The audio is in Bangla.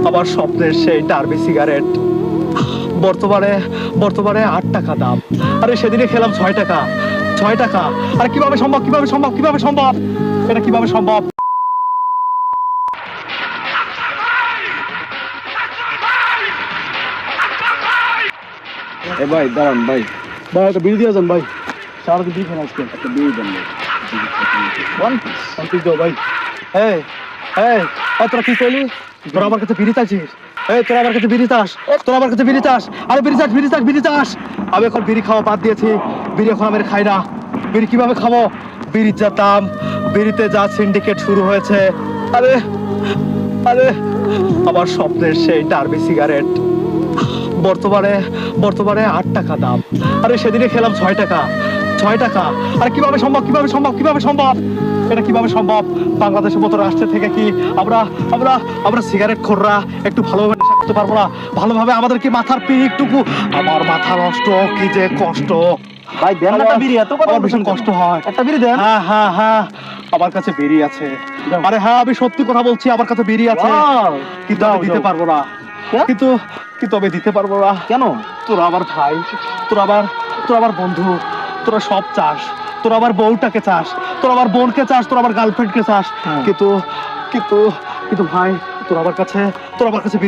আমার স্বপ্নের সেই টার্বি সিগারেট বর্তমানে বর্তমানে 8 টাকা দাম। আরে সেদিনে খেলাম 6 টাকা, 6 টাকা। আরে কিভাবে সম্ভব, কিভাবে সম্ভব, কিভাবে সম্ভব, এটা কিভাবে সম্ভব? এ ভাই দাঁড়ান ভাই, ভাই একটা বিড়ি দিয়ে যান ভাই, সারাদিন বিড়ি খান আজকে, একটা বিড়ি দেন ভাই। শান্তি দাও ভাই। এই এই তোরা কি কইলি? তোরা আমার কাছে বিড়ি চাইছিস? এই তোরা আমার কাছে বিড়ি চাস? তোরা আমার কাছে বিড়ি চাস? আরে বিড়ি চাস, বিড়ি চাস, বিড়ি চাস? আমি এখন বিড়ি খাওয়া বাদ দিয়েছি। বিড়ি এখন আমি খাই না। বিড়ি কিভাবে খাবো? বিড়ির যা দাম, বিড়িতে যা সিন্ডিকেট শুরু হয়েছে। আরে আরে আমার স্বপ্নের সেই টার্বি সিগারেট বর্তমানে বর্তমানে 8 টাকা দাম। আরে সেদিনে খেলাম 6 টাকা, 6 টাকা। আরে কিভাবে সম্ভব, কিভাবে সম্ভব, কিভাবে সম্ভব, এটা কিভাবে সম্ভব? বাংলাদেশের মতো রাষ্ট্রে থেকে কি আমরা আমরা আমরা সিগারেট খোররা একটু ভালোভাবে নেশা করতে পারবো না? ভালোভাবে আমাদের কি মাথার পিকটুকু, আমার মাথা নষ্ট, কি যে কষ্ট ভাই দেন না একটা বিড়ি, এত কথা আমার ভীষণ কষ্ট হয়। একটা বিড়ি দেন। হ্যাঁ হ্যাঁ হ্যাঁ, আমার কাছে বিড়ি আছে। আরে হ্যাঁ, আমি সত্যি কথা বলছি, আমার কাছে বিড়ি আছে। Wow! কিন্তু আমি দিতে পারবো না। কেন? কিন্তু কিন্তু আমি দিতে পারবো না। কেন? তোরা আমার ভাই, তোরা আমার বন্ধু, তোরা সব চাস। তোরা আমার বউটাকে চাস, তোরা আমার বোনকে চাস, তোরা আমার গার্লফ্রেন্ডকে চাস। হ্যাঁ। কিন্তু কিন্তু কিন্তু ভাই, তোরা আমার কাছে